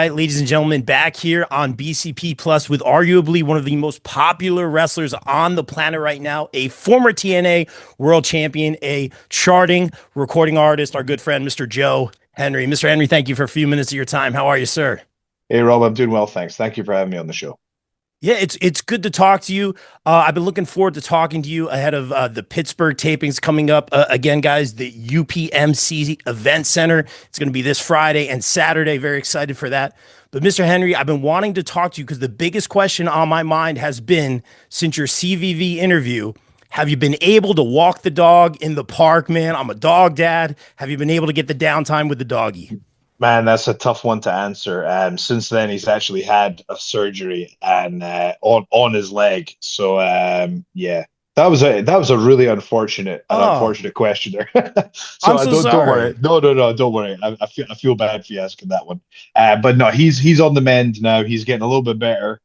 right, ladies and gentlemen, back here on BCP Plus with arguably one of the most popular wrestlers on the planet right now, a former TNA world champion, a charting recording artist, our good friend, Mr. Joe Hendry. Mr. Hendry, thank you for a few minutes of your time. How are you, sir? Hey, Rob, I'm doing well, thanks. Thank you for having me on the show. Yeah, it's good to talk to you. I've been looking forward to talking to you ahead of the Pittsburgh tapings coming up. Again, guys, the UPMC Event Center. It's going to be this Friday and Saturday. Very excited for that. But Mr. Hendry, I've been wanting to talk to you because the biggest question on my mind has been since your CVV interview, have you been able to walk the dog in the park, man? I'm a dog dad. Have you been able to get the downtime with the doggy? Man, that's a tough one to answer. Since then, he's actually had a surgery and on his leg. So yeah, that was a really Oh, unfortunate question there. So I'm I so don't worry. sorry. No, don't worry. I feel bad for you asking that one. But no, he's on the mend now. He's getting a little bit better.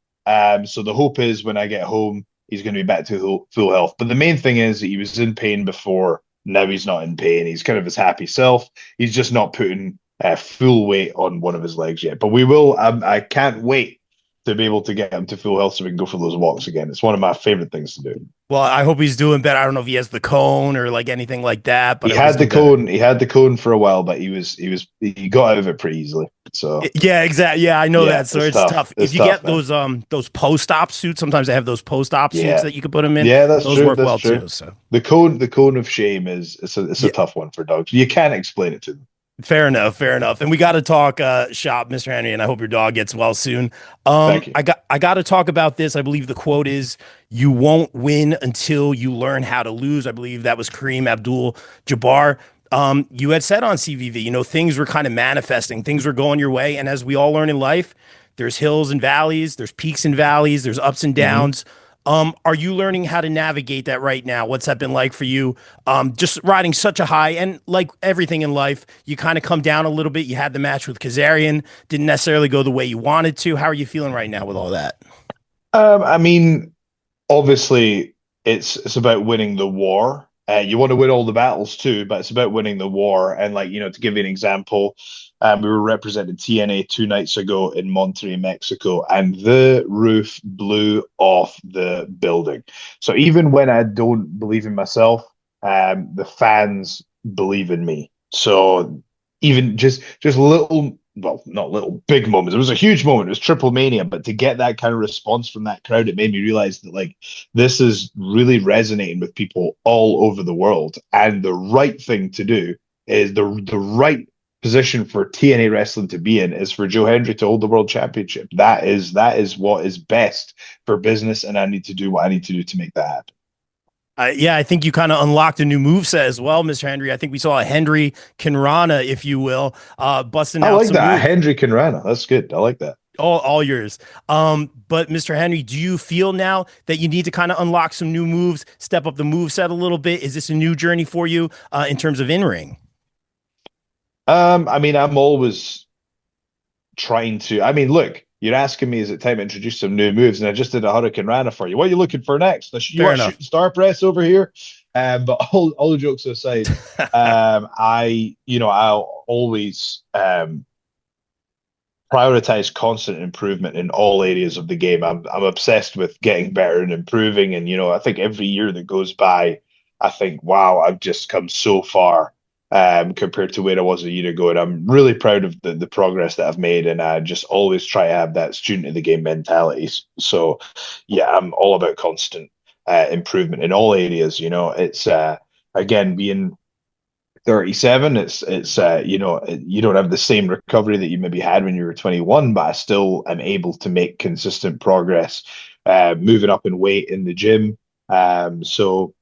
So the hope is when I get home, he's going to be back to full health. But the main thing is that he was in pain before. Now he's not in pain. He's kind of his happy self. He's just not putting full weight on one of his legs yet. But we will. I can't wait to be able to get him to full health so we can go for those walks again. It's one of my favorite things to do. Well, I hope he's doing better. I don't know if he has the cone or like anything like that, but He I hope he's had the doing better. cone. He had the cone for a while, but he got out of it pretty easily. So Yeah, exactly. Yeah, I know yeah, that. So it's it's tough. tough. If It's you tough, get man. those post-op suits, sometimes they have those post-op suits Yeah, that you can put them in. yeah, that's Those true. work That's well true. too. So The cone of shame is a yeah, tough one for dogs. You can't explain it to them. fair enough, fair enough. And we got to talk shop, Mr. Henry, and I hope your dog gets well soon. Thank you. I got to talk about this. I believe the quote is you won't win until you learn how to lose. I believe that was Kareem Abdul-Jabbar. You had said on CVV, things were kind of manifesting, things were going your way. And as we all learn in life, there's hills and valleys, there's peaks and valleys, there's ups and hmm downs. Are you learning how to navigate that right now? What's that been like for you? Just riding such a high, and like everything in life, you kind of come down a little bit. You had the match with Kazarian, didn't necessarily go the way you wanted to. How are you feeling right now with all that? I mean, obviously, it's about winning the war. You want to win all the battles too, but it's about winning the war. And like, to give you an example, we were representing TNA 2 nights ago in Monterrey, Mexico, and the roof blew off the building. So even when I don't believe in myself, the fans believe in me. So even just little, well, not little, big moments. It was a huge moment. It was Triple Mania, but to get that kind of response from that crowd, it made me realize that like this is really resonating with people all over the world. And the right thing to do is the right position for TNA wrestling to be in is for Joe Hendry to hold the world championship. That is what is best for business, and I need to do what I need to do to make that happen. Yeah, I think you kind of unlocked a new move set as well, Mr. Henry. I think we saw a Henry Kinrana, if you will, busting I out like some that. moves. Hendry Rana. That's good. I like that. All yours. But Mr. Henry, do you feel now that you need to kind of unlock some new moves, step up the move set a little bit? Is this a new journey for you in terms of in ring? I mean, I'm always trying to. I mean, look, you're asking me, is it time to introduce some new moves? And I just did a Hurricane Rana for you. What are you looking for next? You Fair want enough. shooting star press over here? But all jokes aside, I'll always prioritize constant improvement in all areas of the game. I'm obsessed with getting better and improving. And I think every year that goes by, I think, wow, I've just come so far compared to where I was a year ago. And I'm really proud of the progress that I've made. And I just always try to have that student of the game mentality. So yeah, I'm all about constant improvement in all areas. It's again being 37, you don't have the same recovery that you maybe had when you were 21, but I still am able to make consistent progress, moving up in weight in the gym. So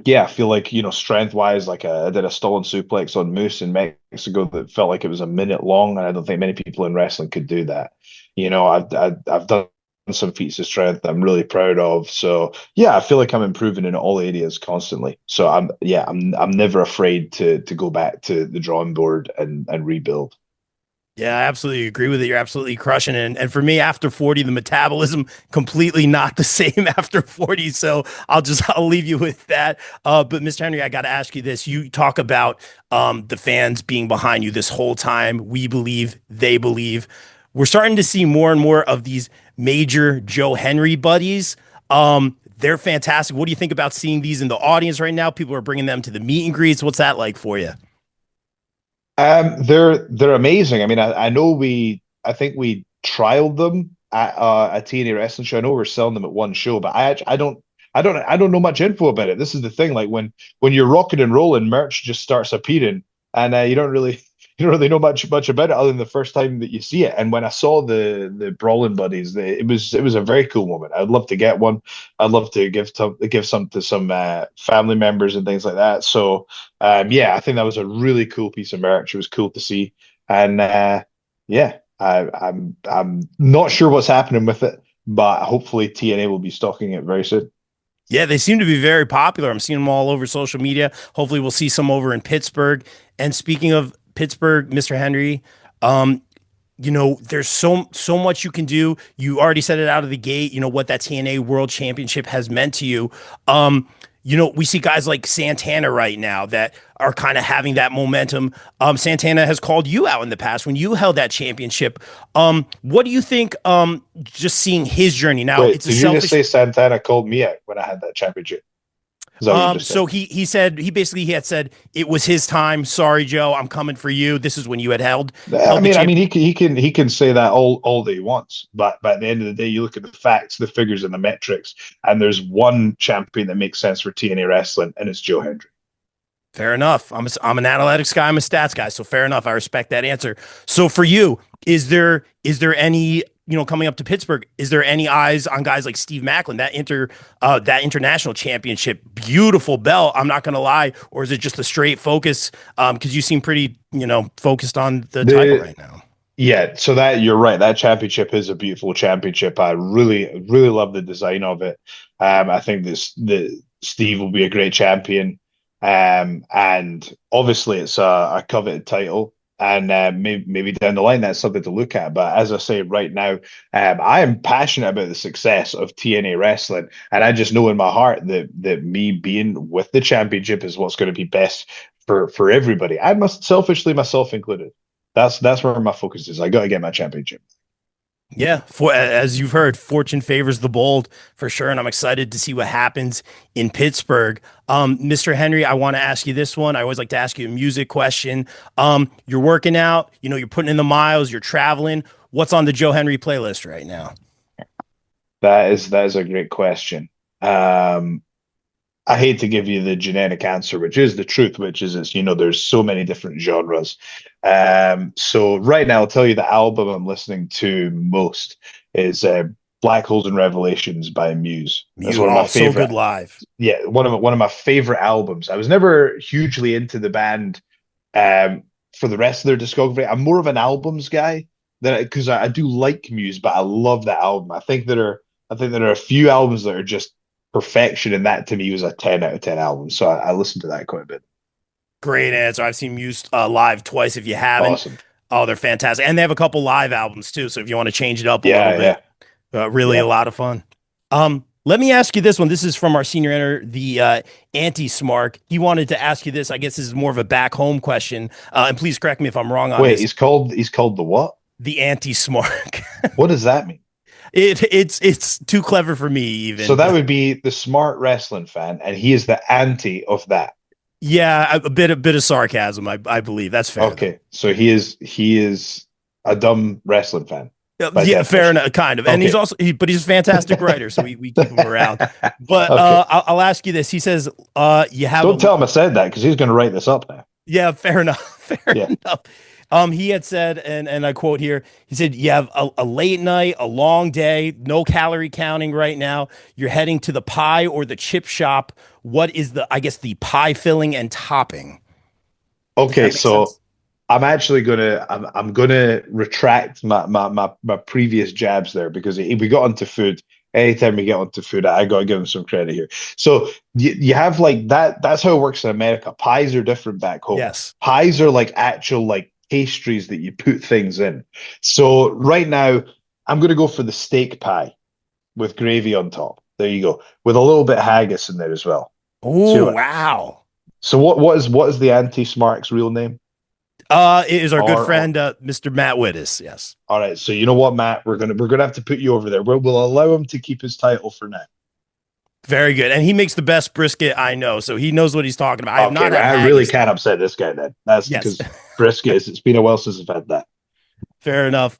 yeah, I feel like, strength wise, like I did a stolen suplex on Moose in Mexico that felt like it was a minute long, and I don't think many people in wrestling could do that. I've done some feats of strength that I'm really proud of. So yeah, I feel like I'm improving in all areas constantly. So I'm never afraid to go back to the drawing board and rebuild. Yeah, I absolutely agree with it. You're absolutely crushing it. And for me, after 40, the metabolism completely not the same after 40. So I'll leave you with that. But Mr. Henry, I got to ask you this. You talk about the fans being behind you this whole time. We believe, they believe. we're starting to see more and more of these major Joe Hendry buddies. They're fantastic. What do you think about seeing these in the audience right now? People are bringing them to the meet and greets. What's that like for you? They're amazing. I mean, I think we trialed them at a TNA wrestling show. I know we're selling them at one show, but I don't know much info about it. This is the thing. Like when you're rocking and rolling, merch just starts appearing, and you don't really know much about it other than the first time that you see it. And when I saw the Brawling Buddies, it was a very cool moment. I'd love to get one. I'd love to give some to some family members and things like that. So yeah, I think that was a really cool piece of merch. It was cool to see, and yeah, I'm not sure what's happening with it, but hopefully TNA will be stocking it very soon. Yeah, they seem to be very popular. I'm seeing them all over social media. Hopefully, we'll see some over in Pittsburgh. And speaking of Pittsburgh, Mr. Henry, um, there's so much you can do. You already said it out of the gate. You know what that TNA World Championship has meant to you. We see guys like Santana right now that are kind of having that momentum. Santana has called you out in the past when you held that championship. What do you think? Just seeing his journey now, Wait, it's a did you just selfish. say Santana called me out when I had that championship? Is that what you just said? So he said he had said it was his time. Sorry, Joe, I'm coming for you. This is when you had I held the mean, champ. he can say that all day he wants, but at the end of the day, you look at the facts, the figures, and the metrics, and there's one champion that makes sense for TNA wrestling, and it's Joe Hendry. Fair enough. I'm an analytics guy. I'm a stats guy. So fair enough. I respect that answer. So for you, is there any coming up to Pittsburgh? Is there any eyes on guys like Steve Macklin that international championship? Beautiful belt. I'm not gonna lie. Or is it just a straight focus? Because you seem pretty focused on the title The right now. Yeah, so that you're right. That championship is a beautiful championship. I really love the design of it. I think the Steve will be a great champion. And obviously it's a coveted title. And maybe down the line that's something to look at. But as I say right now, I am passionate about the success of TNA wrestling, and I just know in my heart that me being with the championship is what's going to be best for everybody. I must selfishly myself included. That's where my focus is. I got to get my championship. Yeah, for as you've heard, fortune favors the bold for sure, and I'm excited to see what happens in Pittsburgh. Mr. Henry, I want to ask you this one. I always like to ask you a music question. You're working out, you're putting in the miles, you're traveling. What's on the Joe Henry playlist right now? That is a great question. I hate to give you the generic answer, which is the truth, which is there's so many different genres. So right now, I'll tell you the album I'm listening to most is Black Holes and Revelations by Muse. That's one of my So good favorite. live. Yeah, one of my favorite albums. I was never hugely into the band um, for the rest of their discography. I'm more of an albums guy than because I do like Muse, but I love that album. I think there are a few albums that are just perfection, and that to me was a 10 out of 10 album. So I listened to that quite a bit. Great answer. I've seen Muse live twice. If you haven't, Awesome. oh, they're fantastic, and they have a couple live albums too. So if you want to change it up a little Yeah, bit, yeah, really a yeah. lot of fun. Let me ask you this one. This is from our senior enter, the anti-Smark. He wanted to ask you this. I guess this is more of a back home question. And please correct me if I'm wrong on Wait, this. he's called the what? The anti-Smark. What does that mean? It's too clever for me So even. that would be the smart wrestling fan, and he is the anti of that. Yeah, a bit of sarcasm. I believe that's fair though. Okay, so he is a dumb wrestling fan by Yeah, fair definition. enough, kind of. And he's Okay. also, but he's a fantastic writer, so we keep him around. But Okay. I'll ask you this. He says, you have Don't a, tell him I said that because he's going to write this up now. yeah, fair enough, fair Yeah. enough. He had said, and I quote here, he said, you have a late night, a long day, no calorie counting right now. You're heading to the pie or the chip shop. What is I guess, the pie filling and topping? Does Okay, that make so sense? I'm gonna retract my previous jabs there because if we got onto food, anytime we get onto food, I gotta give them some credit here. So you have like that. That's how it works in America. Pies are different back home. Yes. Pies are like actual like pastries that you put things in. So right now, I'm gonna go for the steak pie with gravy on top. There you go, with a little bit of haggis in there as well. See Oh, what? wow. So what is the anti-Smark's real name? It is our good Or friend, Mr. Matt Wittes. Yes. all right. So you know what, Matt? We're gonna have to put you over there. We'll allow him to keep his title for now. Very good. And he makes the best brisket I know. So he knows what he's talking about. I have Okay, not had I really haggis. can't upset this guy then. That's Yes. because brisket. It's been a while since I've had that. Fair enough.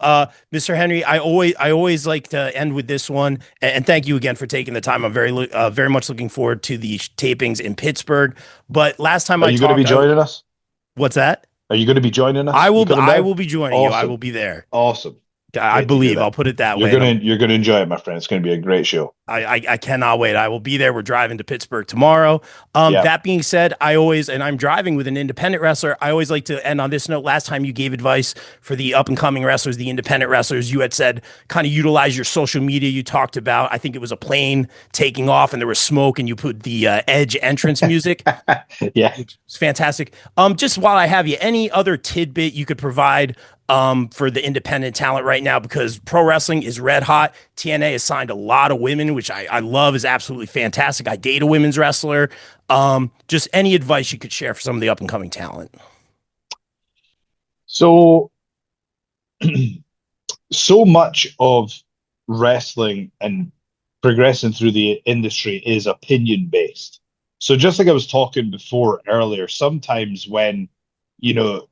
Mr. Henry, I always like to end with this one, and thank you again for taking the time. I'm very much looking forward to the tapings in Pittsburgh. But last time Are I you going to talked, be joining us? what's that? Are you going to be joining us? I will. You coming I down? will be joining you. I Awesome. will be there. Awesome. I Great to hear believe. that. I'll put it that You're way. gonna enjoy it, my friend. It's gonna be a great show. I cannot wait. I will be there. We're driving to Pittsburgh tomorrow. Yeah. That being said, I'm driving with an independent wrestler. I always like to end on this note. Last time you gave advice for the up and coming wrestlers, the independent wrestlers, you had said kind of utilize your social media. You talked about, I think it was a plane taking off and there was smoke and you put the Edge entrance music. Yeah. It's fantastic. Just while I have you, any other tidbit you could provide for the independent talent right now, because pro wrestling is red hot. TNA has signed a lot of women, which I love, is absolutely fantastic. I date a women's wrestler. Just any advice you could share for some of the up and coming talent. So, so much of wrestling and progressing through the industry is opinion based. So just like I was talking before earlier, sometimes when, you know,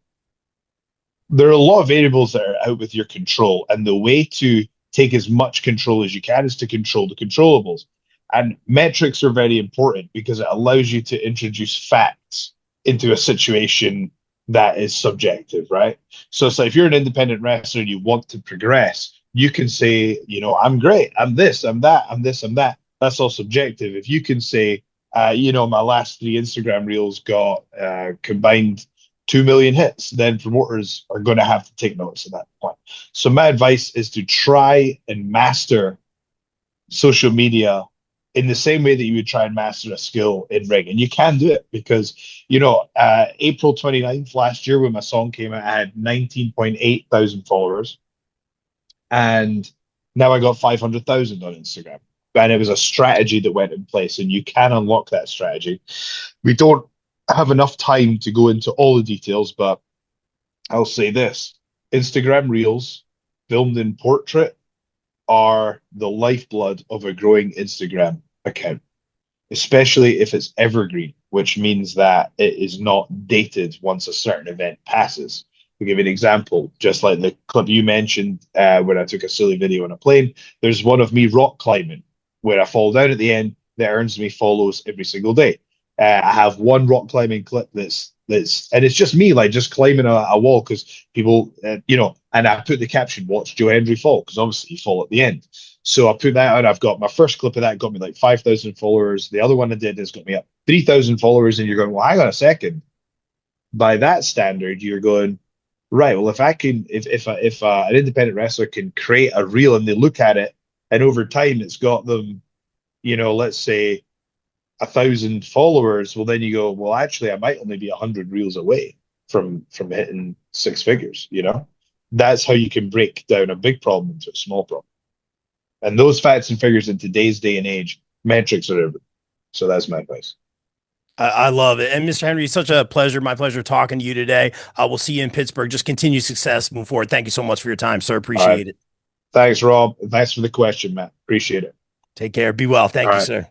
there are a lot of variables that are out with your control, and the way to take as much control as you can is to control the controllables. And metrics are very important because it allows you to introduce facts into a situation that is subjective, right? So it's like if you're an independent wrestler and you want to progress, you can say, you know, I'm great, I'm this, I'm that, I'm this, I'm that. That's all subjective. If you can say, you know, my last 3 Instagram reels got combined 2 million hits, then promoters are going to have to take notice at that point. So my advice is to try and master social media in the same way that you would try and master a skill in ring. And you can do it because, you know, April 29th last year when my song came out, I had 19.8 thousand followers. And now I got 500,000 on Instagram. And it was a strategy that went in place, and you can unlock that strategy. We don't have enough time to go into all the details, but I'll say this. Instagram Reels filmed in portrait are the lifeblood of a growing Instagram account, especially if it's evergreen, which means that it is not dated once a certain event passes. To give you an example, just like the clip you mentioned when I took a silly video on a plane, there's one of me rock climbing where I fall down at the end that earns me follows every single day. I have one rock climbing clip that's and it's just me like just climbing a wall because people you know, and I put the caption watch Joe Hendry fall because obviously you fall at the end. So I put that out. I've got my first clip of that got me like 5,000 followers. The other one I did has got me up 3,000 followers, and you're going, well, hang on a second. By that standard, you're going, right, well, if I can, if an independent wrestler can create a reel and they look at it and over time it's got them, you know, let's say 1,000 followers, well, then you go, well, actually, I might only be 100 reels away from hitting 6 figures. You know, that's how you can break down a big problem into a small problem. And those facts and figures in today's day and age, metrics are everything. So that's my advice. I love it. And Mr. Henry, it's such a pleasure. My pleasure talking to you today. We'll see you in Pittsburgh. Just continue success, move forward. Thank you so much for your time, sir. Appreciate it. Thanks, Rob. Thanks for the question, Matt. Appreciate it. Take care. Be well. Thank you, sir.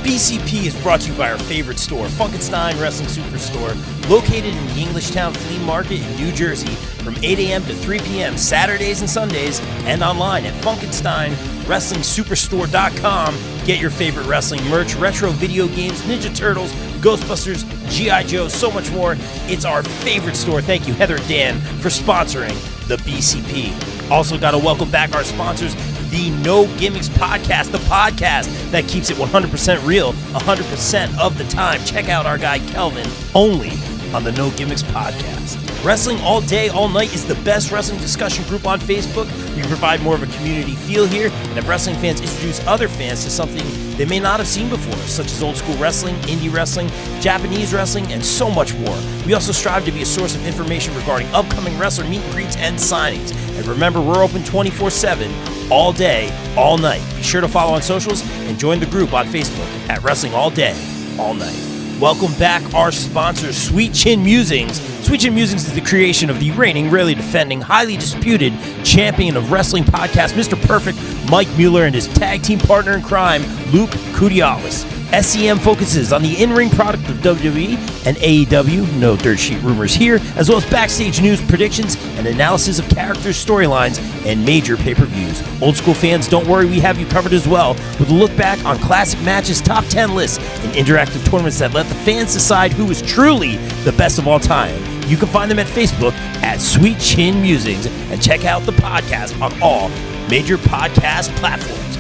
BCP is brought to you by our favorite store, Funkenstein Wrestling Superstore, located in the Englishtown Flea Market in New Jersey from 8 a.m. to 3 p.m. Saturdays and Sundays, and online at FunkensteinWrestlingSuperstore.com. Get your favorite wrestling merch, retro video games, Ninja Turtles, Ghostbusters, G.I. Joe, so much more. It's our favorite store. Thank you, Heather and Dan, for sponsoring the BCP. Also got to welcome back our sponsors, the No Gimmicks Podcast, the podcast that keeps it 100% real 100% of the time. Check out our guy Kelvin, only on the No Gimmicks Podcast. Wrestling All Day, All Night is the best wrestling discussion group on Facebook. We provide more of a community feel here and have wrestling fans introduce other fans to something they may not have seen before, such as old school wrestling, indie wrestling, Japanese wrestling, and so much more. We also strive to be a source of information regarding upcoming wrestler meet and greets and signings. And remember, we're open 24/7, all day, all night. Be sure to follow on socials and join the group on Facebook at Wrestling All Day, All Night. welcome back our sponsor, Sweet Chin Musings. Sweet Chin Musings is the creation of the reigning, rarely defending, highly disputed champion of wrestling podcast, Mr. Perfect, Mike Mueller, and his tag team partner in crime, Luke Kudialis. SCM focuses on the in-ring product of WWE and AEW, no dirt sheet rumors here, as well as backstage news, predictions, and analysis of characters, storylines, and major pay-per-views. Old school fans, don't worry, we have you covered as well, with a look back on classic matches, top 10 lists, and interactive tournaments that let the fans decide who is truly the best of all time. You can find them at Facebook at Sweet Chin Musings, and check out the podcast on all major podcast platforms.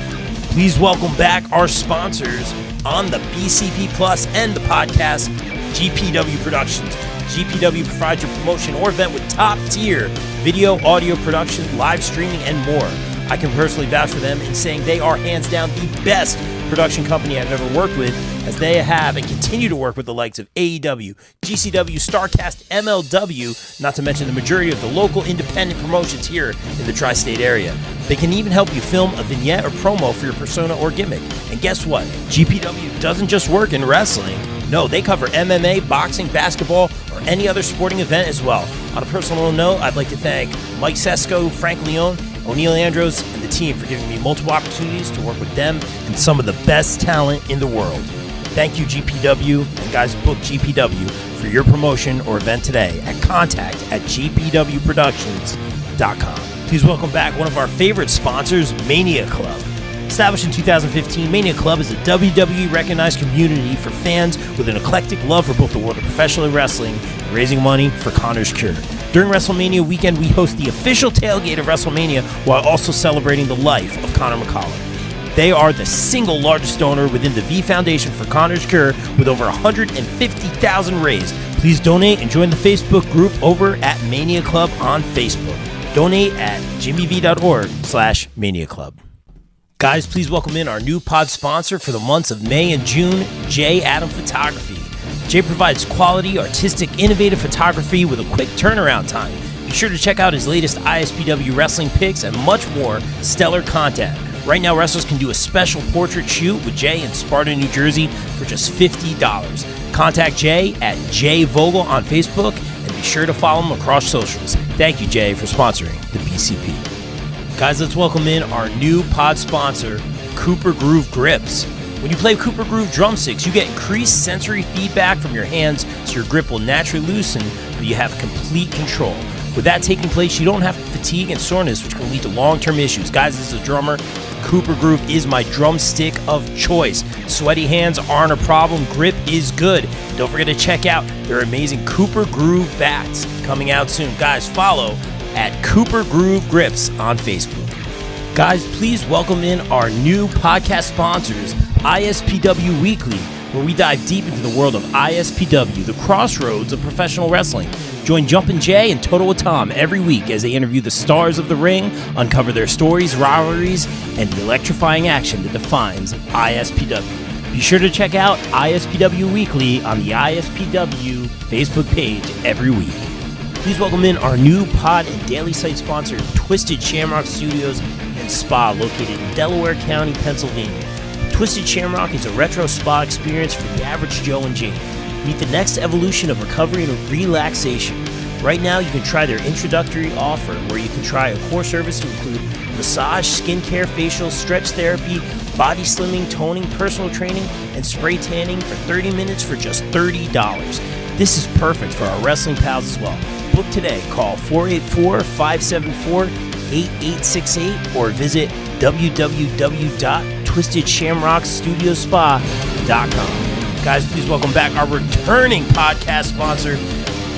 Please welcome back our sponsors on the BCP Plus and the podcast, GPW Productions. GPW provides your promotion or event with top-tier video, audio production, live streaming, and more. I can personally vouch for them in saying they are hands down the best production company I've ever worked with, as they have and continue to work with the likes of AEW, GCW, StarCast, MLW, not to mention the majority of the local independent promotions here in the tri-state area. They can even help you film a vignette or promo for your persona or gimmick. And guess what? GPW doesn't just work in wrestling. No, they cover MMA, boxing, basketball, or any other sporting event as well. On a personal note, I'd like to thank Mike Sesko, Frank Leone, O'Neil Andros, and the team for giving me multiple opportunities to work with them and some of the best talent in the world. Thank you, GPW, and guys, book GPW for your promotion or event today at contact@gpwproductions.com. Please welcome back one of our favorite sponsors, Mania Club. Established in 2015, Mania Club is a WWE-recognized community for fans with an eclectic love for both the world of professional wrestling and raising money for Connor's Cure. During WrestleMania weekend, we host the official tailgate of WrestleMania while also celebrating the life of Connor McCullough. They are the single largest donor within the V Foundation for Connor's Cure, with over 150,000 raised. Please donate and join the Facebook group over at Mania Club on Facebook. Donate at jimmyv.org/Mania Club. Guys, please welcome in our new pod sponsor for the months of May and June, J. Adam Photography. Jay provides quality, artistic, innovative photography with a quick turnaround time. Be sure to check out his latest ISPW wrestling pics and much more stellar content. Right now, wrestlers can do a special portrait shoot with Jay in Sparta, New Jersey for just $50. Contact Jay at Jay Vogel on Facebook and be sure to follow him across socials. Thank you, Jay, for sponsoring the BCP. Guys, let's welcome in our new pod sponsor, Cooper Groove Grips. When you play Cooper Groove drumsticks, you get increased sensory feedback from your hands, so your grip will naturally loosen, but you have complete control. With that taking place, you don't have fatigue and soreness, which can lead to long-term issues. Guys, as a drummer, Cooper Groove is my drumstick of choice. Sweaty hands aren't a problem. Grip is good. Don't forget to check out their amazing Cooper Groove bats coming out soon. Guys, follow at Cooper Groove Grips on Facebook. Guys, please welcome in our new podcast sponsors, ISPW Weekly, where we dive deep into the world of ISPW, the crossroads of professional wrestling. Join Jumpin' Jay and Total with Tom every week as they interview the stars of the ring, uncover their stories, rivalries, and the electrifying action that defines ISPW. Be sure to check out ISPW Weekly on the ISPW Facebook page every week. Please welcome in our new pod and daily site sponsor, Twisted Shamrock Studios and Spa, located in Delaware County, Pennsylvania. Twisted Shamrock is a retro spa experience for the average Joe and Jane. Meet the next evolution of recovery and relaxation. Right now, you can try their introductory offer, where you can try a core service to include massage, skincare, facial, stretch therapy, body slimming, toning, personal training, and spray tanning for 30 minutes for just $30. This is perfect for our wrestling pals as well. Book today. Call 484-574-8868 or visit www.twistedshamrockstudiospa.com. Guys, please welcome back our returning podcast sponsor,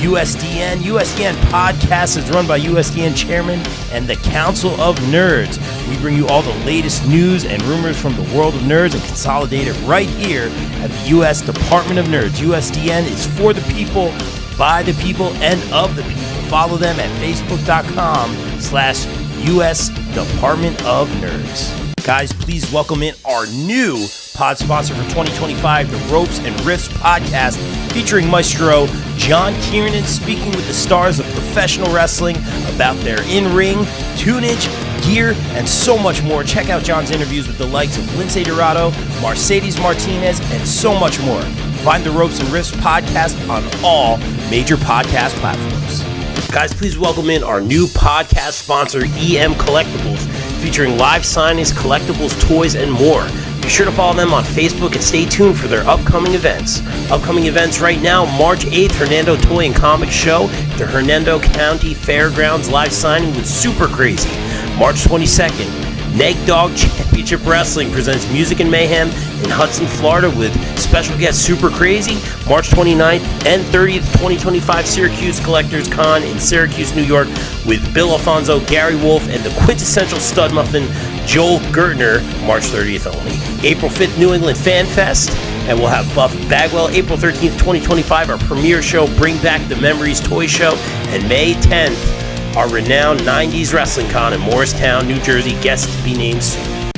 USDN. USDN Podcast is run by USDN Chairman and the Council of Nerds. We bring you all the latest news and rumors from the world of nerds and consolidate it right here at the U.S. Department of Nerds. USDN is for the people, by the people, and of the people. Follow them at facebook.com/US Department of Nerds. Guys, please welcome in our new pod sponsor for 2025, the Ropes and Riffs podcast, featuring Maestro John Kiernan, speaking with the stars of professional wrestling about their in-ring, tunage, gear, and so much more. Check out John's interviews with the likes of Lince Dorado, Mercedes Martinez, and so much more. Find the Ropes and Risks podcast on all major podcast platforms. Guys, please welcome in our new podcast sponsor, EM Collectibles, featuring live signings, collectibles, toys, and more. Be sure to follow them on Facebook and stay tuned for their upcoming events. Upcoming events right now, March 8th, Hernando Toy and Comic Show, the Hernando County Fairgrounds live signing with Super Crazy. March 22nd, Neg Dog Championship Wrestling presents Music and Mayhem in Hudson, Florida with special guest Super Crazy. March 29th and 30th, 2025 Syracuse Collectors Con in Syracuse, New York with Bill Alfonso, Gary Wolf, and the quintessential stud muffin Joel Gertner, March 30th only. April 5th, New England Fan Fest, and we'll have Buff Bagwell. April 13th, 2025, our premiere show, Bring Back the Memories Toy Show, and May 10th, our renowned 90s Wrestling Con in Morristown, New Jersey, guests to be named soon.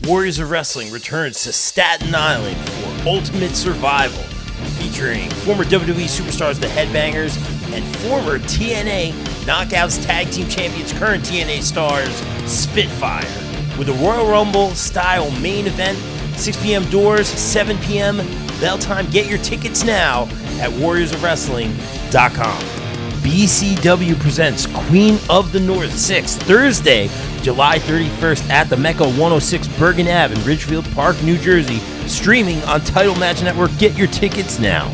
Warriors of Wrestling returns to Staten Island for Ultimate Survival, featuring former WWE superstars The Headbangers and former TNA Knockouts Tag Team Champions, current TNA stars Spitfire, with a Royal Rumble style main event, 6 p.m. doors, 7 p.m. bell time. Get your tickets now at warriorsofwrestling.com. BCW presents Queen of the North 6, Thursday, July 31st at the Mecca 106 Bergen Ave in Ridgefield Park, New Jersey. Streaming on Title Match Network. Get your tickets now.